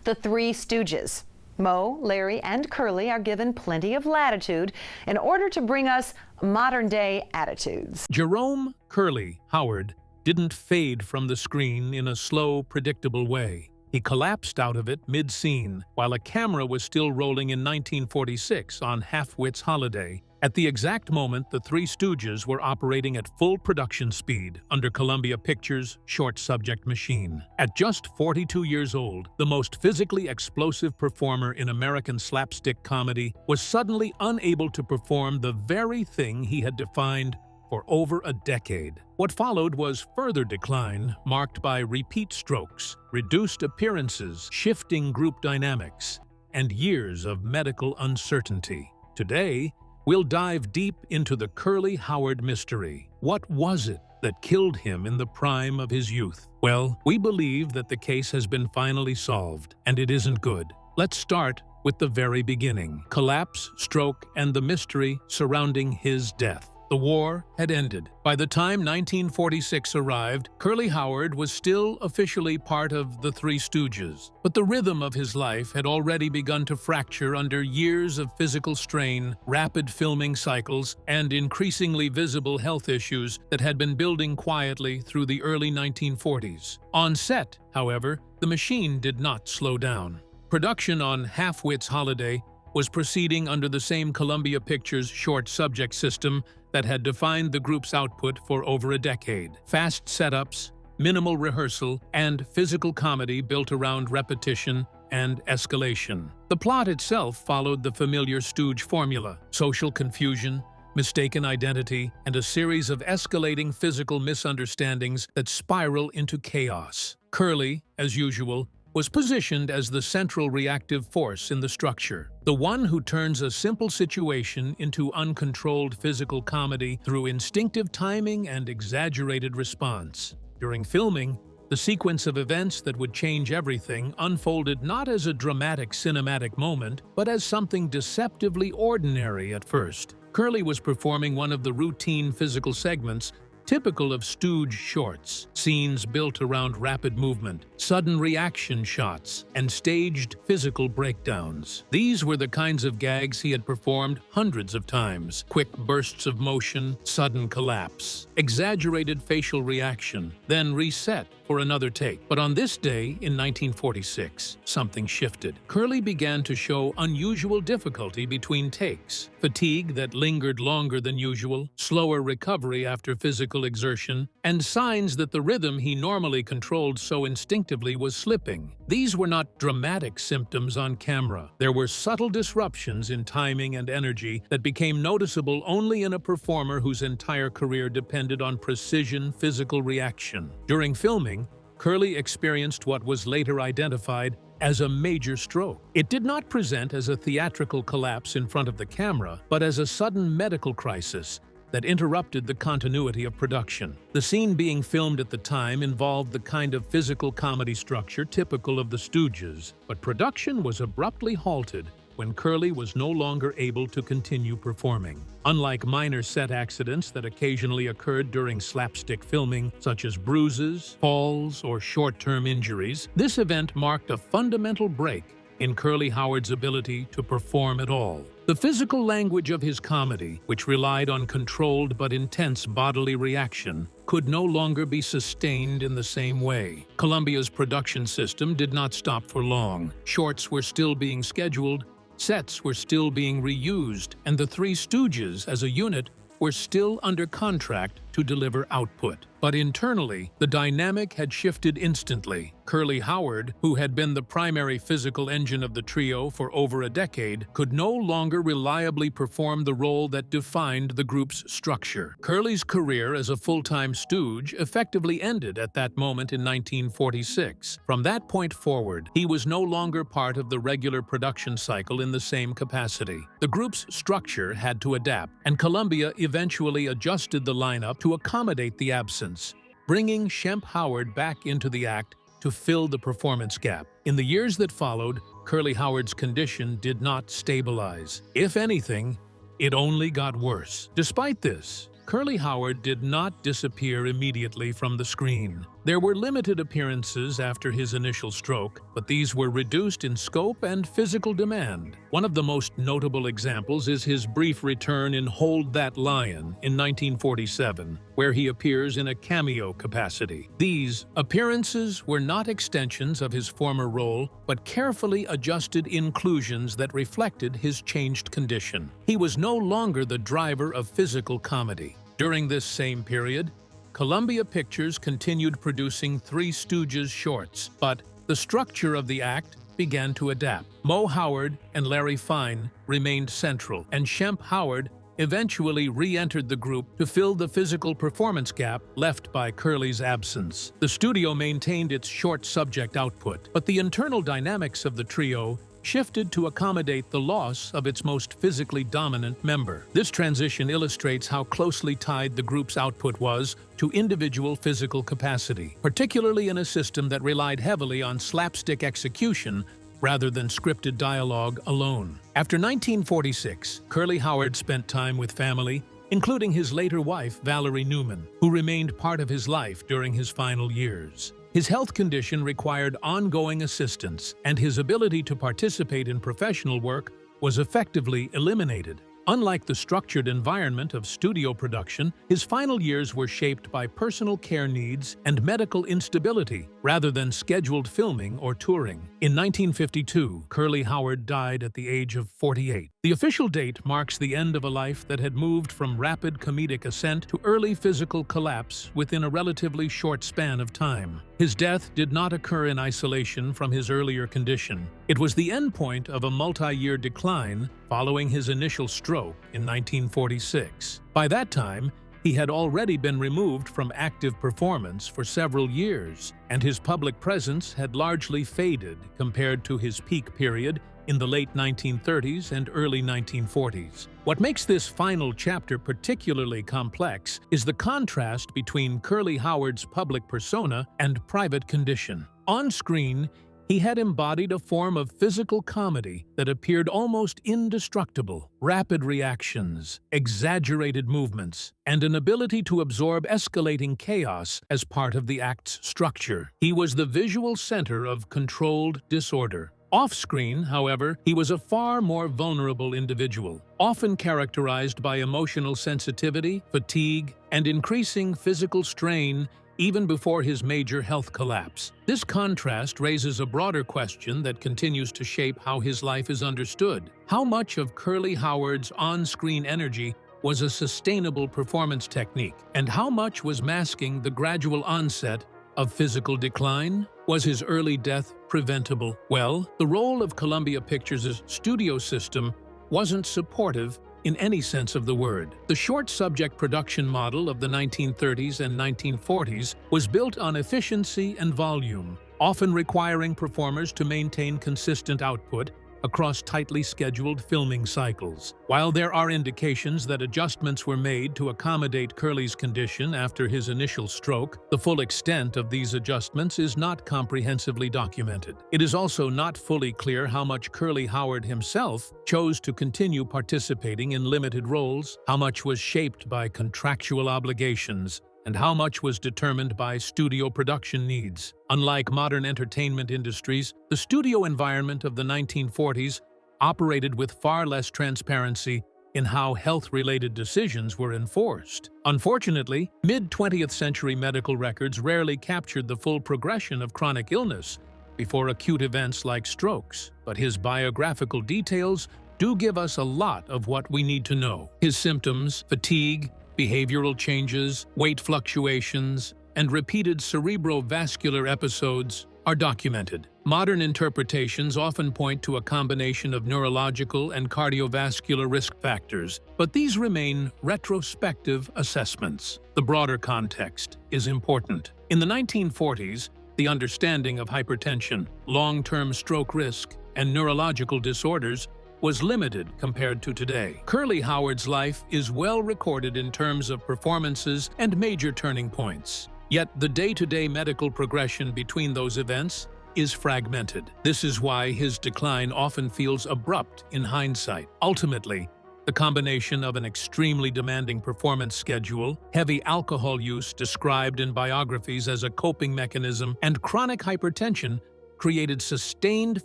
The Three Stooges. Moe, Larry, and Curly are given plenty of latitude in order to bring us modern-day attitudes. Jerome Curly Howard didn't fade from the screen in a slow, predictable way. He collapsed out of it mid-scene, while a camera was still rolling in 1946 on Half-Wits Holiday. At the exact moment, the Three Stooges were operating at full production speed under Columbia Pictures' short-subject machine. At just 42 years old, the most physically explosive performer in American slapstick comedy was suddenly unable to perform the very thing he had defined for over a decade. What followed was further decline, marked by repeat strokes, reduced appearances, shifting group dynamics, and years of medical uncertainty. Today, we'll dive deep into the Curly Howard mystery. What was it that killed him in the prime of his youth? Well, we believe that the case has been finally solved, and it isn't good. Let's start with the very beginning: collapse, stroke, and the mystery surrounding his death. The war had ended. By the time 1946 arrived, Curly Howard was still officially part of the Three Stooges. But the rhythm of his life had already begun to fracture under years of physical strain, rapid filming cycles, and increasingly visible health issues that had been building quietly through the early 1940s. On set, however, the machine did not slow down. Production on Half-Wits Holiday was proceeding under the same Columbia Pictures short subject system that had defined the group's output for over a decade. Fast setups, minimal rehearsal, and physical comedy built around repetition and escalation. The plot itself followed the familiar Stooge formula: social confusion, mistaken identity, and a series of escalating physical misunderstandings that spiral into chaos. Curly, as usual, was positioned as the central reactive force in the structure, the one who turns a simple situation into uncontrolled physical comedy through instinctive timing and exaggerated response. During filming, the sequence of events that would change everything unfolded not as a dramatic cinematic moment, but as something deceptively ordinary at first. Curly was performing one of the routine physical segments typical of Stooge shorts: scenes built around rapid movement, sudden reaction shots, and staged physical breakdowns. These were the kinds of gags he had performed hundreds of times: quick bursts of motion, sudden collapse, exaggerated facial reaction, then reset for another take. But on this day in 1946, something shifted. Curly began to show unusual difficulty between takes: fatigue that lingered longer than usual, slower recovery after physical exertion, and signs that the rhythm he normally controlled so instinctively was slipping. These were not dramatic symptoms on camera. There were subtle disruptions in timing and energy that became noticeable only in a performer whose entire career depended on precision physical reaction. During filming, Curly experienced what was later identified as a major stroke. It did not present as a theatrical collapse in front of the camera, but as a sudden medical crisis that interrupted the continuity of production. The scene being filmed at the time involved the kind of physical comedy structure typical of the Stooges, but production was abruptly halted when Curly was no longer able to continue performing. Unlike minor set accidents that occasionally occurred during slapstick filming, such as bruises, falls, or short-term injuries, this event marked a fundamental break in Curly Howard's ability to perform at all. The physical language of his comedy, which relied on controlled but intense bodily reaction, could no longer be sustained in the same way. Columbia's production system did not stop for long. Shorts were still being scheduled, sets were still being reused, and the Three Stooges as a unit were still under contract to deliver output. But internally, the dynamic had shifted instantly. Curly Howard, who had been the primary physical engine of the trio for over a decade, could no longer reliably perform the role that defined the group's structure. Curly's career as a full-time Stooge effectively ended at that moment in 1946. From that point forward, he was no longer part of the regular production cycle in the same capacity. The group's structure had to adapt, and Columbia eventually adjusted the lineup to accommodate the absence, bringing Shemp Howard back into the act to fill the performance gap. In the years that followed, Curly Howard's condition did not stabilize. If anything, it only got worse. Despite this, Curly Howard did not disappear immediately from the screen. There were limited appearances after his initial stroke, but these were reduced in scope and physical demand. One of the most notable examples is his brief return in Hold That Lion in 1947, where he appears in a cameo capacity. These appearances were not extensions of his former role, but carefully adjusted inclusions that reflected his changed condition. He was no longer the driver of physical comedy. During this same period, Columbia Pictures continued producing Three Stooges shorts, but the structure of the act began to adapt. Moe Howard and Larry Fine remained central, and Shemp Howard eventually re-entered the group to fill the physical performance gap left by Curly's absence. The studio maintained its short subject output, but the internal dynamics of the trio shifted to accommodate the loss of its most physically dominant member. This transition illustrates how closely tied the group's output was to individual physical capacity, particularly in a system that relied heavily on slapstick execution rather than scripted dialogue alone. After 1946, Curly Howard spent time with family, including his later wife, Valerie Newman, who remained part of his life during his final years. His health condition required ongoing assistance, and his ability to participate in professional work was effectively eliminated. Unlike the structured environment of studio production, his final years were shaped by personal care needs and medical instability rather than scheduled filming or touring. In 1952, Curly Howard died at the age of 48. The official date marks the end of a life that had moved from rapid comedic ascent to early physical collapse within a relatively short span of time. His death did not occur in isolation from his earlier condition. It was the endpoint of a multi-year decline following his initial stroke in 1946. By that time, he had already been removed from active performance for several years, and his public presence had largely faded compared to his peak period in the late 1930s and early 1940s. What makes this final chapter particularly complex is the contrast between Curly Howard's public persona and private condition. On screen, he had embodied a form of physical comedy that appeared almost indestructible. Rapid reactions, exaggerated movements, and an ability to absorb escalating chaos as part of the act's structure. He was the visual center of controlled disorder. Off-screen, however, he was a far more vulnerable individual, often characterized by emotional sensitivity, fatigue, and increasing physical strain even before his major health collapse. This contrast raises a broader question that continues to shape how his life is understood. How much of Curly Howard's on-screen energy was a sustainable performance technique, and how much was masking the gradual onset of physical decline? Was his early death preventable? Well, the role of Columbia Pictures' studio system wasn't supportive in any sense of the word. The short subject production model of the 1930s and 1940s was built on efficiency and volume, often requiring performers to maintain consistent output across tightly scheduled filming cycles. While there are indications that adjustments were made to accommodate Curly's condition after his initial stroke, the full extent of these adjustments is not comprehensively documented. It is also not fully clear how much Curly Howard himself chose to continue participating in limited roles, how much was shaped by contractual obligations, and how much was determined by studio production needs. Unlike modern entertainment industries, the studio environment of the 1940s operated with far less transparency in how health-related decisions were enforced. Unfortunately, mid-20th century medical records rarely captured the full progression of chronic illness before acute events like strokes, but his biographical details do give us a lot of what we need to know. His symptoms, fatigue, behavioral changes, weight fluctuations, and repeated cerebrovascular episodes are documented. Modern interpretations often point to a combination of neurological and cardiovascular risk factors, but these remain retrospective assessments. The broader context is important. In the 1940s, the understanding of hypertension, long-term stroke risk, and neurological disorders was limited compared to today. Curly Howard's life is well recorded in terms of performances and major turning points. Yet the day-to-day medical progression between those events is fragmented. This is why his decline often feels abrupt in hindsight. Ultimately, The combination of an extremely demanding performance schedule, heavy alcohol use described in biographies as a coping mechanism, and chronic hypertension created sustained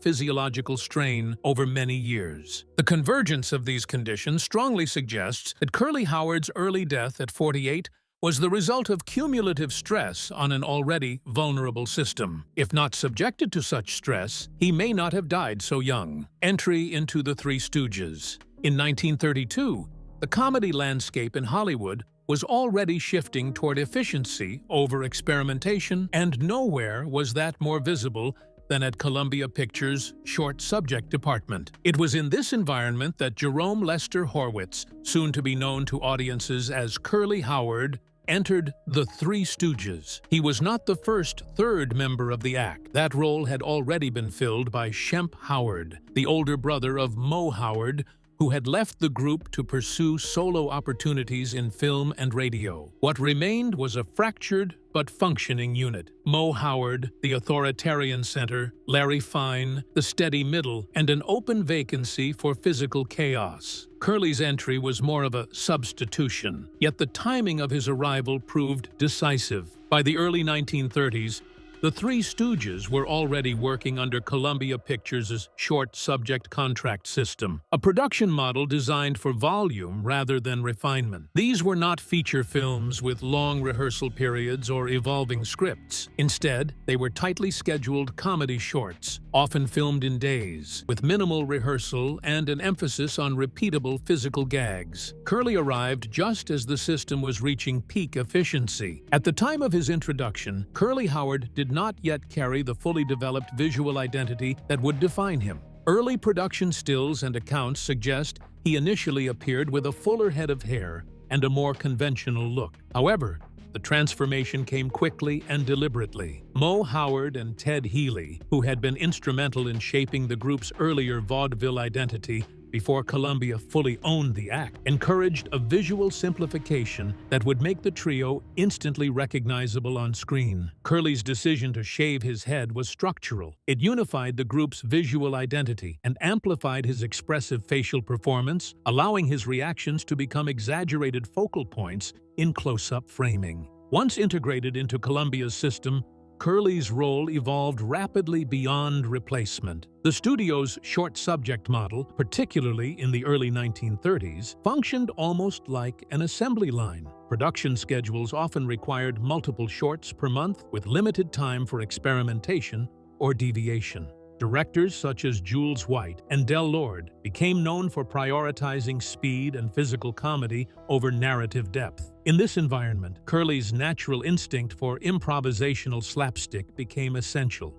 physiological strain over many years. The convergence of these conditions strongly suggests that Curly Howard's early death at 48 was the result of cumulative stress on an already vulnerable system. If not subjected to such stress, he may not have died so young. Entry into the Three Stooges. In 1932, the comedy landscape in Hollywood was already shifting toward efficiency over experimentation, and nowhere was that more visible than at Columbia Pictures' short subject department. It was in this environment that Jerome Lester Horwitz, soon to be known to audiences as Curly Howard, entered the Three Stooges. He was not the first third member of the act. That role had already been filled by Shemp Howard, the older brother of Moe Howard, who had left the group to pursue solo opportunities in film and radio. What remained was a fractured but functioning unit. Moe Howard, the authoritarian center, Larry Fine, the steady middle, and an open vacancy for physical chaos. Curly's entry was more of a substitution, yet the timing of his arrival proved decisive. By the early 1930s, the Three Stooges were already working under Columbia Pictures' short subject contract system, a production model designed for volume rather than refinement. These were not feature films with long rehearsal periods or evolving scripts. Instead, they were tightly scheduled comedy shorts, often filmed in days, with minimal rehearsal and an emphasis on repeatable physical gags. Curly arrived just as the system was reaching peak efficiency. At the time of his introduction, Curly Howard did not yet carry the fully developed visual identity that would define him. Early production stills and accounts suggest he initially appeared with a fuller head of hair and a more conventional look. However, the transformation came quickly and deliberately. Moe Howard and Ted Healy, who had been instrumental in shaping the group's earlier vaudeville identity before Columbia fully owned the act, encouraged a visual simplification that would make the trio instantly recognizable on screen. Curly's decision to shave his head was structural. It unified the group's visual identity and amplified his expressive facial performance, allowing his reactions to become exaggerated focal points in close-up framing. Once integrated into Columbia's system, Curly's role evolved rapidly beyond replacement. The studio's short subject model, particularly in the early 1930s, functioned almost like an assembly line. Production schedules often required multiple shorts per month, with limited time for experimentation or deviation. Directors such as Jules White and Del Lord became known for prioritizing speed and physical comedy over narrative depth. In this environment, Curly's natural instinct for improvisational slapstick became essential.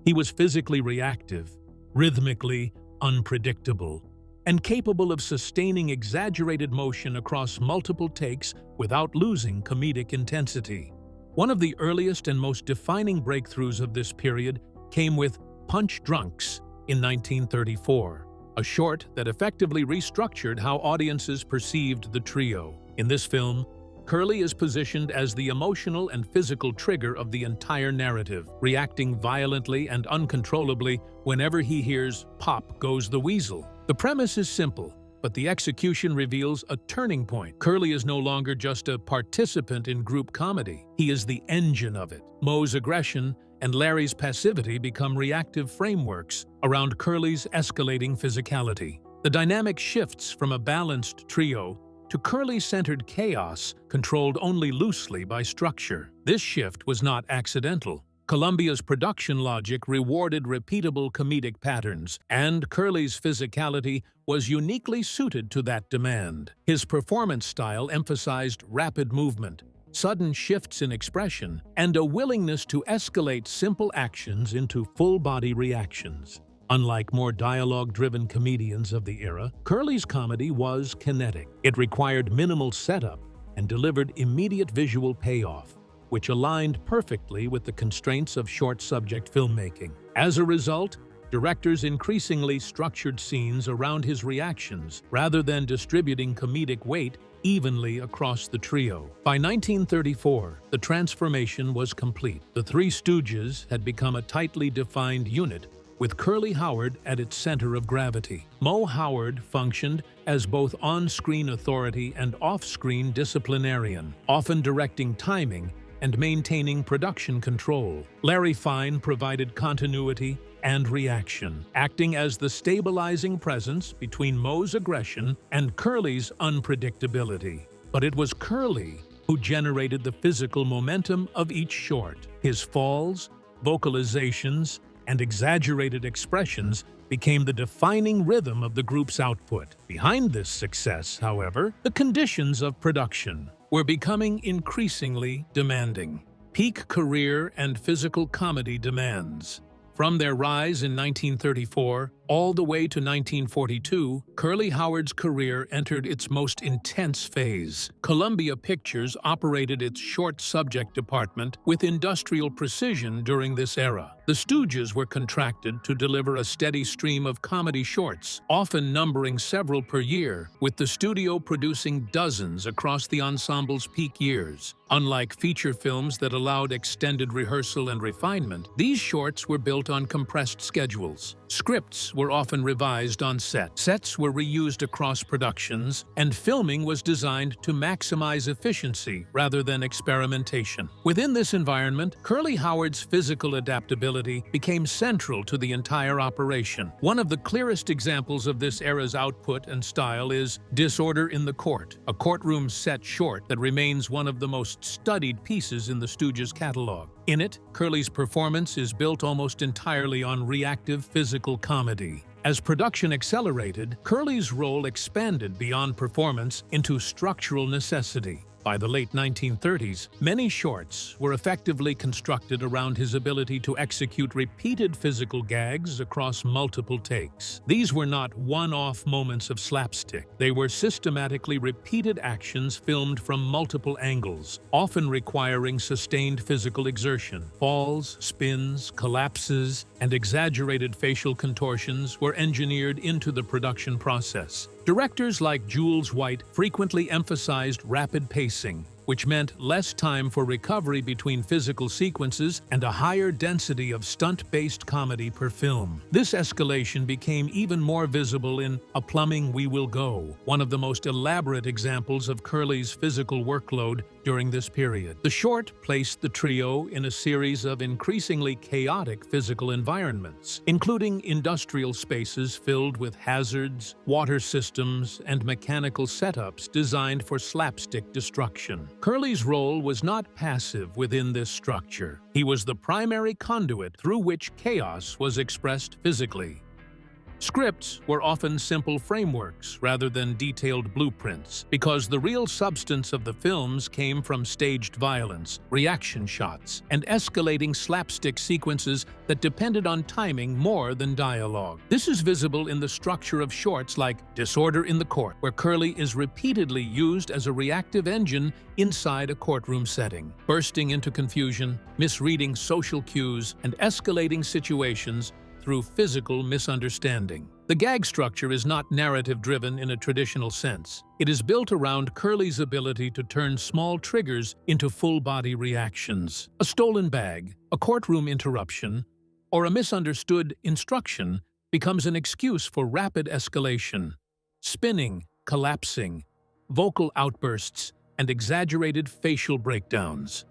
He was physically reactive, rhythmically unpredictable, and capable of sustaining exaggerated motion across multiple takes without losing comedic intensity. One of the earliest and most defining breakthroughs of this period came with Punch Drunks in 1934, a short that effectively restructured how audiences perceived the trio. In this film, Curly is positioned as the emotional and physical trigger of the entire narrative, reacting violently and uncontrollably whenever he hears "Pop Goes the Weasel." The premise is simple, but the execution reveals a turning point. Curly is no longer just a participant in group comedy. He is the engine of it. Moe's aggression and Larry's passivity become reactive frameworks around Curly's escalating physicality. The dynamic shifts from a balanced trio to Curly-centered chaos controlled only loosely by structure. This shift was not accidental. Columbia's production logic rewarded repeatable comedic patterns, and Curly's physicality was uniquely suited to that demand. His performance style emphasized rapid movement, sudden shifts in expression, and a willingness to escalate simple actions into full-body reactions. Unlike more dialogue-driven comedians of the era, Curly's comedy was kinetic. It required minimal setup and delivered immediate visual payoff, which aligned perfectly with the constraints of short-subject filmmaking. As a result, directors increasingly structured scenes around his reactions rather than distributing comedic weight evenly across the trio. By 1934, the transformation was complete. The Three Stooges had become a tightly defined unit, with Curly Howard at its center of gravity. Moe Howard functioned as both on-screen authority and off-screen disciplinarian, often directing timing and maintaining production control. Larry Fine provided continuity and reaction, acting as the stabilizing presence between Moe's aggression and Curly's unpredictability. But it was Curly who generated the physical momentum of each short. His falls, vocalizations, and exaggerated expressions became the defining rhythm of the group's output. Behind this success, however, the conditions of production were becoming increasingly demanding. Peak career and physical comedy demands. From their rise in 1934 all the way to 1942, Curly Howard's career entered its most intense phase. Columbia Pictures operated its short subject department with industrial precision during this era. The Stooges were contracted to deliver a steady stream of comedy shorts, often numbering several per year, with the studio producing dozens across the ensemble's peak years. Unlike feature films that allowed extended rehearsal and refinement, these shorts were built on compressed schedules. Scripts were often revised on set. Sets were reused across productions, and filming was designed to maximize efficiency rather than experimentation. Within this environment, Curly Howard's physical adaptability became central to the entire operation. One of the clearest examples of this era's output and style is Disorder in the Court, a courtroom set short that remains one of the most studied pieces in the Stooges' catalog. In it, Curly's performance is built almost entirely on reactive physical comedy. As production accelerated, Curly's role expanded beyond performance into structural necessity. By the late 1930s, many shorts were effectively constructed around his ability to execute repeated physical gags across multiple takes. These were not one-off moments of slapstick. They were systematically repeated actions filmed from multiple angles, often requiring sustained physical exertion. Falls, spins, collapses, and exaggerated facial contortions were engineered into the production process. Directors like Jules White frequently emphasized rapid pacing, which meant less time for recovery between physical sequences and a higher density of stunt-based comedy per film. This escalation became even more visible in A Plumbing We Will Go, one of the most elaborate examples of Curly's physical workload during this period. The short placed the trio in a series of increasingly chaotic physical environments, including industrial spaces filled with hazards, water systems, and mechanical setups designed for slapstick destruction. Curly's role was not passive within this structure. He was the primary conduit through which chaos was expressed physically. Scripts were often simple frameworks rather than detailed blueprints, because the real substance of the films came from staged violence, reaction shots, and escalating slapstick sequences that depended on timing more than dialogue. This is visible in the structure of shorts like Disorder in the Court, where Curly is repeatedly used as a reactive engine inside a courtroom setting, bursting into confusion, misreading social cues, and escalating situations through physical misunderstanding. The gag structure is not narrative-driven in a traditional sense. It is built around Curly's ability to turn small triggers into full-body reactions. A stolen bag, a courtroom interruption, or a misunderstood instruction becomes an excuse for rapid escalation. Spinning, collapsing, vocal outbursts, and exaggerated facial breakdowns.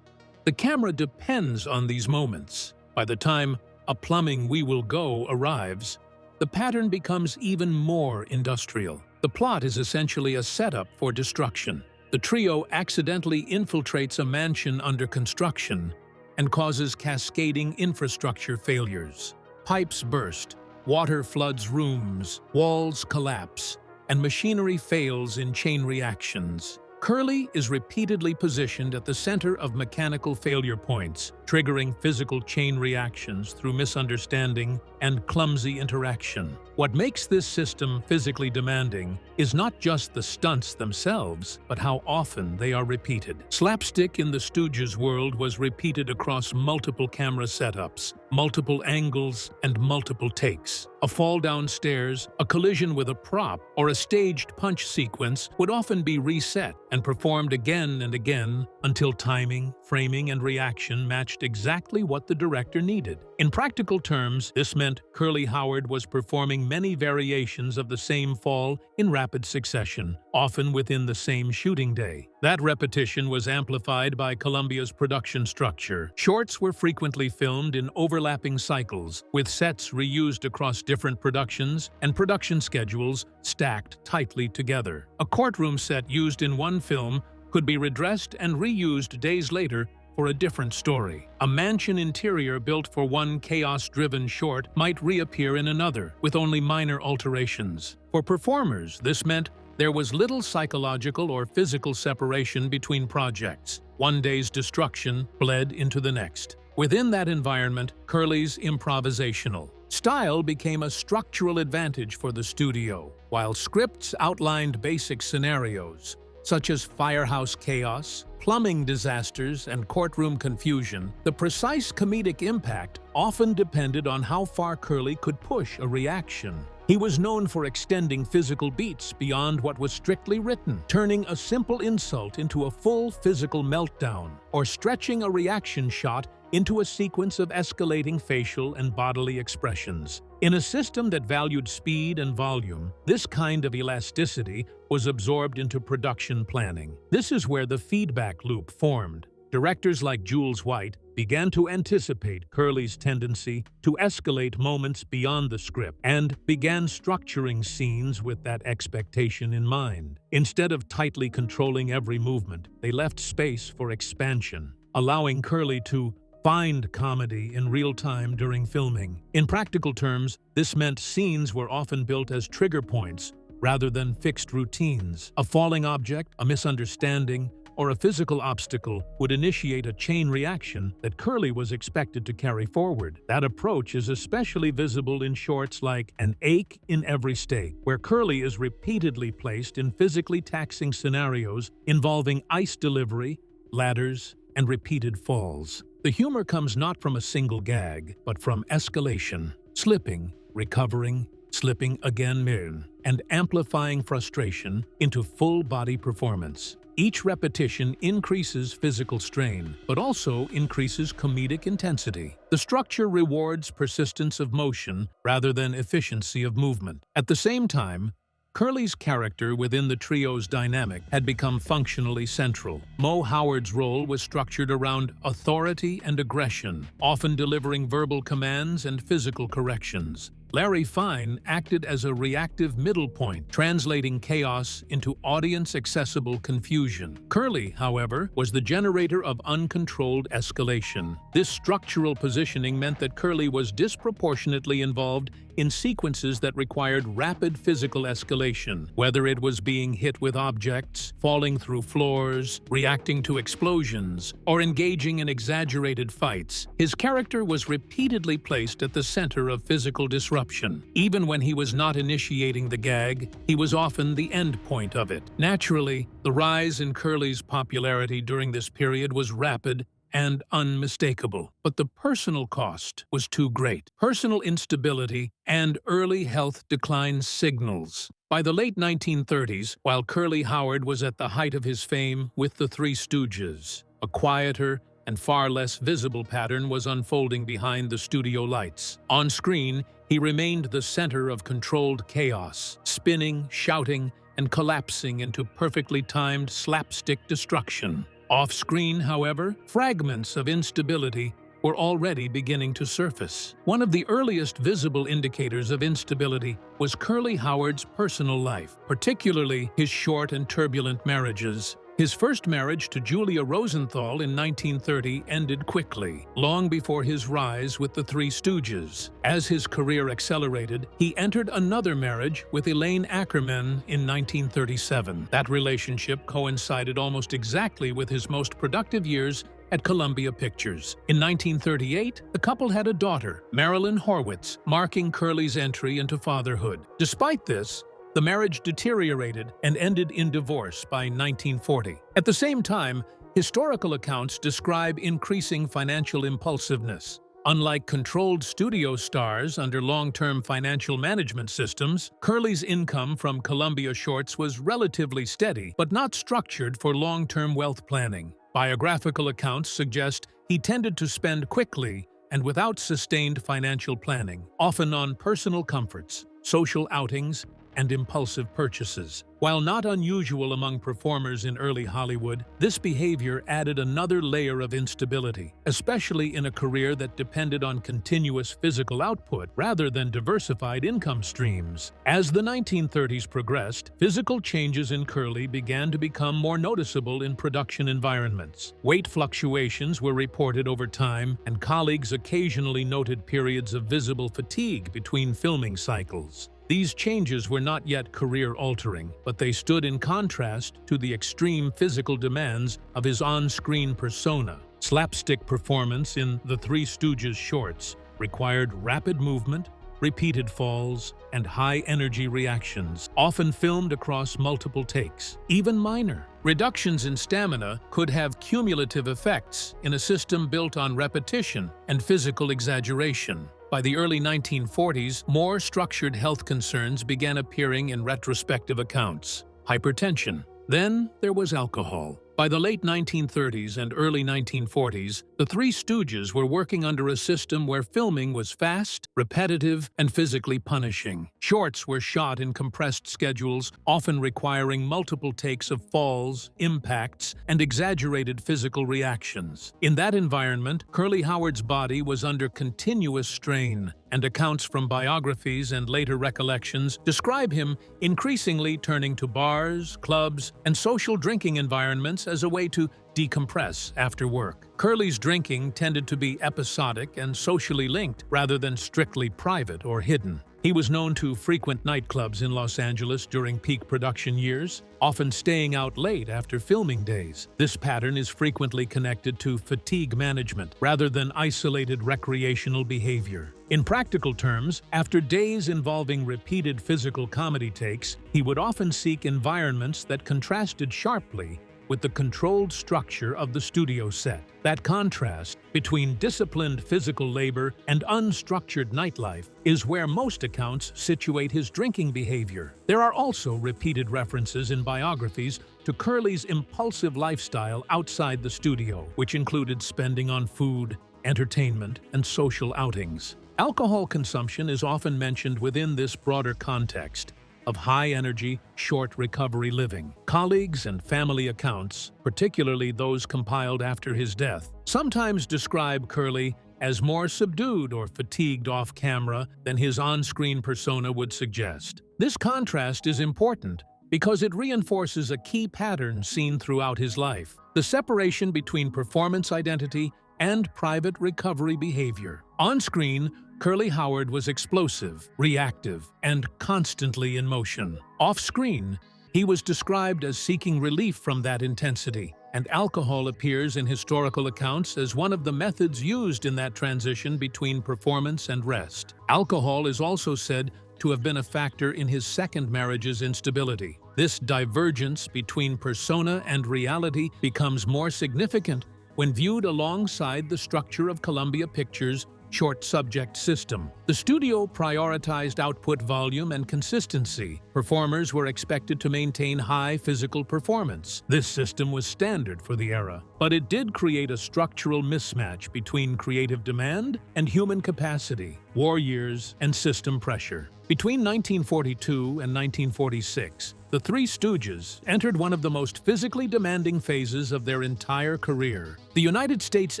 The camera depends on these moments. By the time A Plumbing We Will Go arrives, the pattern becomes even more industrial. The plot is essentially a setup for destruction. The trio accidentally infiltrates a mansion under construction and causes cascading infrastructure failures. Pipes burst, water floods rooms, walls collapse, and machinery fails in chain reactions. Curly is repeatedly positioned at the center of mechanical failure points, triggering physical chain reactions through misunderstanding and clumsy interaction. What makes this system physically demanding is not just the stunts themselves, but how often they are repeated. Slapstick in the Stooges world was repeated across multiple camera setups, multiple angles, and multiple takes. A fall downstairs, a collision with a prop, or a staged punch sequence would often be reset and performed again and again until timing, framing, and reaction matched exactly what the director needed. In practical terms, this meant meant Curly Howard was performing many variations of the same fall in rapid succession, often within the same shooting day. That repetition was amplified by Columbia's production structure. Shorts were frequently filmed in overlapping cycles, with sets reused across different productions and production schedules stacked tightly together. A courtroom set used in one film could be redressed and reused days later for a different story. A mansion interior built for one chaos-driven short might reappear in another, with only minor alterations. For performers, this meant there was little psychological or physical separation between projects. One day's destruction bled into the next. Within that environment, Curly's improvisational style became a structural advantage for the studio. While scripts outlined basic scenarios, such as firehouse chaos, plumbing disasters, and courtroom confusion, the precise comedic impact often depended on how far Curly could push a reaction. He was known for extending physical beats beyond what was strictly written, turning a simple insult into a full physical meltdown, or stretching a reaction shot into a sequence of escalating facial and bodily expressions. In a system that valued speed and volume, this kind of elasticity was absorbed into production planning. This is where the feedback loop formed. Directors like Jules White began to anticipate Curly's tendency to escalate moments beyond the script and began structuring scenes with that expectation in mind. Instead of tightly controlling every movement, they left space for expansion, allowing Curly to find comedy in real time during filming. In practical terms, this meant scenes were often built as trigger points rather than fixed routines. A falling object, a misunderstanding, or a physical obstacle would initiate a chain reaction that Curly was expected to carry forward. That approach is especially visible in shorts like An Ache in Every Steak, where Curly is repeatedly placed in physically taxing scenarios involving ice delivery, ladders, and repeated falls. The humor comes not from a single gag, but from escalation, slipping, recovering, slipping again, and amplifying frustration into full-body performance. Each repetition increases physical strain, but also increases comedic intensity. The structure rewards persistence of motion rather than efficiency of movement. At the same time, Curly's character within the trio's dynamic had become functionally central. Mo Howard's role was structured around authority and aggression, often delivering verbal commands and physical corrections. Larry Fine acted as a reactive middle point, translating chaos into audience-accessible confusion. Curly, however, was the generator of uncontrolled escalation. This structural positioning meant that Curly was disproportionately involved in sequences that required rapid physical escalation, whether it was being hit with objects, falling through floors, reacting to explosions, or engaging in exaggerated fights. His character was repeatedly placed at the center of physical disruption. Even when he was not initiating the gag, he was often the end point of it. Naturally, the rise in Curly's popularity during this period was rapid and unmistakable, but the personal cost was too great. Personal instability and early health decline signals. By the late 1930s, while Curly Howard was at the height of his fame with the Three Stooges, a quieter and far less visible pattern was unfolding behind the studio lights. On screen, he remained the center of controlled chaos, spinning, shouting, and collapsing into perfectly timed slapstick destruction. Off-screen, however, fragments of instability were already beginning to surface. One of the earliest visible indicators of instability was Curly Howard's personal life, particularly his short and turbulent marriages. His first marriage to Julia Rosenthal in 1930 ended quickly, long before his rise with the Three Stooges. As his career accelerated, he entered another marriage with Elaine Ackerman in 1937. That relationship coincided almost exactly with his most productive years at Columbia Pictures. In 1938, the couple had a daughter, Marilyn Horwitz, marking Curly's entry into fatherhood. Despite this, the marriage deteriorated and ended in divorce by 1940. At the same time, historical accounts describe increasing financial impulsiveness. Unlike controlled studio stars under long-term financial management systems, Curly's income from Columbia Shorts was relatively steady, but not structured for long-term wealth planning. Biographical accounts suggest he tended to spend quickly and without sustained financial planning, often on personal comforts, social outings, and impulsive purchases. While not unusual among performers in early Hollywood, this behavior added another layer of instability, especially in a career that depended on continuous physical output rather than diversified income streams. As the 1930s progressed, physical changes in Curly began to become more noticeable in production environments. Weight fluctuations were reported over time, and colleagues occasionally noted periods of visible fatigue between filming cycles. These changes were not yet career-altering, but they stood in contrast to the extreme physical demands of his on-screen persona. Slapstick performance in the Three Stooges shorts required rapid movement, repeated falls, and high-energy reactions, often filmed across multiple takes. Even minor reductions in stamina could have cumulative effects in a system built on repetition and physical exaggeration. By the early 1940s, more structured health concerns began appearing in retrospective accounts. Hypertension. Then there was alcohol. By the late 1930s and early 1940s, the Three Stooges were working under a system where filming was fast, repetitive, and physically punishing. Shorts were shot in compressed schedules, often requiring multiple takes of falls, impacts, and exaggerated physical reactions. In that environment, Curly Howard's body was under continuous strain, and accounts from biographies and later recollections describe him increasingly turning to bars, clubs, and social drinking environments as a way to decompress after work. Curly's drinking tended to be episodic and socially linked rather than strictly private or hidden. He was known to frequent nightclubs in Los Angeles during peak production years, often staying out late after filming days. This pattern is frequently connected to fatigue management rather than isolated recreational behavior. In practical terms, after days involving repeated physical comedy takes, he would often seek environments that contrasted sharply with the controlled structure of the studio set. That contrast between disciplined physical labor and unstructured nightlife is where most accounts situate his drinking behavior. There are also repeated references in biographies to Curly's impulsive lifestyle outside the studio, which included spending on food, entertainment, and social outings. Alcohol consumption is often mentioned within this broader context of high-energy, short recovery living. Colleagues and family accounts, particularly those compiled after his death, sometimes describe Curly as more subdued or fatigued off-camera than his on-screen persona would suggest. This contrast is important because it reinforces a key pattern seen throughout his life: the separation between performance identity and private recovery behavior. On-screen, Curly Howard was explosive, reactive, and constantly in motion. Off-screen, he was described as seeking relief from that intensity, and alcohol appears in historical accounts as one of the methods used in that transition between performance and rest. Alcohol is also said to have been a factor in his second marriage's instability. This divergence between persona and reality becomes more significant when viewed alongside the structure of Columbia Pictures' short subject system. The studio prioritized output volume and consistency. Performers were expected to maintain high physical performance. This system was standard for the era, but it did create a structural mismatch between creative demand and human capacity, war years, and system pressure. Between 1942 and 1946, the Three Stooges entered one of the most physically demanding phases of their entire career. The United States'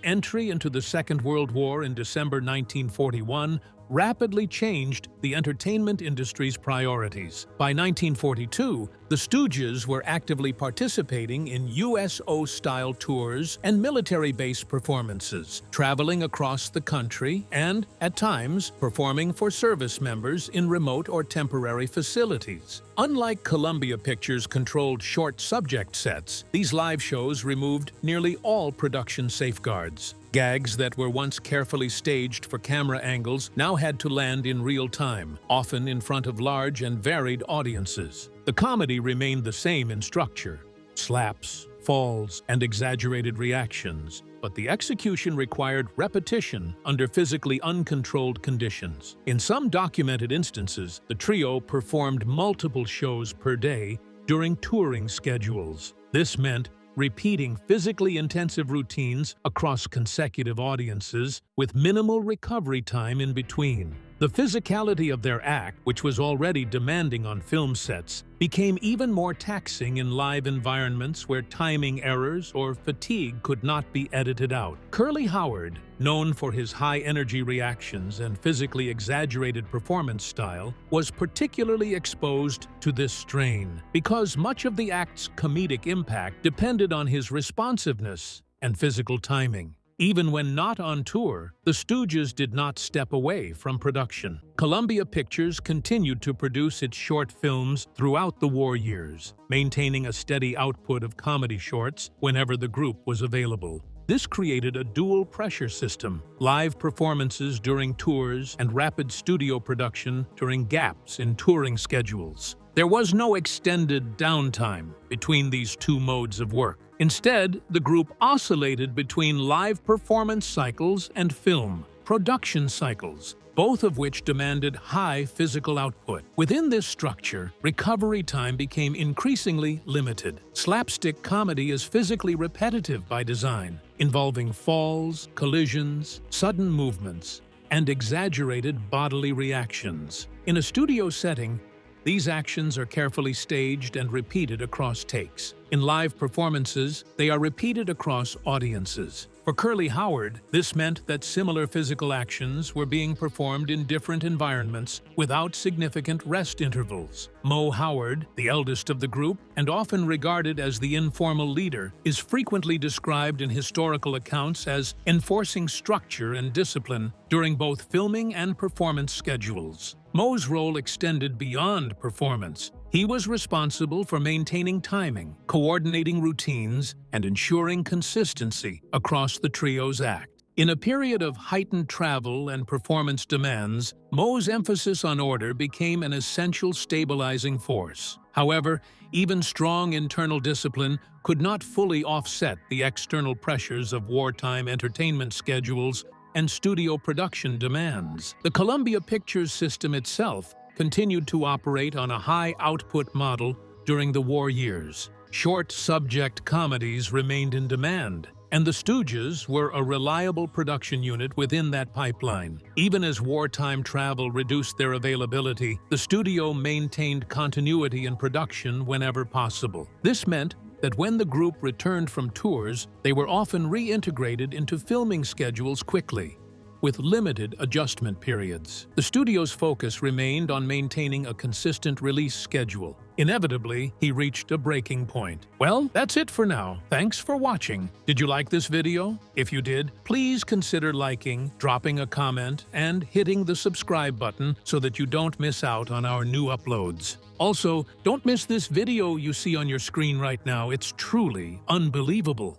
entry into the Second World War in December 1941 rapidly changed the entertainment industry's priorities. By 1942, the Stooges were actively participating in USO-style tours and military-based performances, traveling across the country and, at times, performing for service members in remote or temporary facilities. Unlike Columbia Pictures' controlled short subject sets, these live shows removed nearly all production safeguards. Gags that were once carefully staged for camera angles now had to land in real time, often in front of large and varied audiences. The comedy remained the same in structure: slaps, falls, and exaggerated reactions, but the execution required repetition under physically uncontrolled conditions. In some documented instances, the trio performed multiple shows per day during touring schedules. This meant repeating physically intensive routines across consecutive audiences with minimal recovery time in between. The physicality of their act, which was already demanding on film sets, became even more taxing in live environments where timing errors or fatigue could not be edited out. Curly Howard, known for his high-energy reactions and physically exaggerated performance style, was particularly exposed to this strain because much of the act's comedic impact depended on his responsiveness and physical timing. Even when not on tour, the Stooges did not step away from production. Columbia Pictures continued to produce its short films throughout the war years, maintaining a steady output of comedy shorts whenever the group was available. This created a dual pressure system: live performances during tours and rapid studio production during gaps in touring schedules. There was no extended downtime between these two modes of work. Instead, the group oscillated between live performance cycles and film production cycles, both of which demanded high physical output. Within this structure, recovery time became increasingly limited. Slapstick comedy is physically repetitive by design, involving falls, collisions, sudden movements, and exaggerated bodily reactions. In a studio setting, these actions are carefully staged and repeated across takes. In live performances, they are repeated across audiences. For Curly Howard, this meant that similar physical actions were being performed in different environments without significant rest intervals. Moe Howard, the eldest of the group and often regarded as the informal leader, is frequently described in historical accounts as enforcing structure and discipline during both filming and performance schedules. Moe's role extended beyond performance. He was responsible for maintaining timing, coordinating routines, and ensuring consistency across the trio's act. In a period of heightened travel and performance demands, Moe's emphasis on order became an essential stabilizing force. However, even strong internal discipline could not fully offset the external pressures of wartime entertainment schedules and studio production demands. The Columbia Pictures system itself continued to operate on a high-output model during the war years. Short subject comedies remained in demand, and the Stooges were a reliable production unit within that pipeline. Even as wartime travel reduced their availability, the studio maintained continuity in production whenever possible. This meant that when the group returned from tours, they were often reintegrated into filming schedules quickly, with limited adjustment periods. The studio's focus remained on maintaining a consistent release schedule. Inevitably, he reached a breaking point. Well, that's it for now. Thanks for watching. Did you like this video? If you did, please consider liking, dropping a comment, and hitting the subscribe button so that you don't miss out on our new uploads. Also, don't miss this video you see on your screen right now. It's truly unbelievable.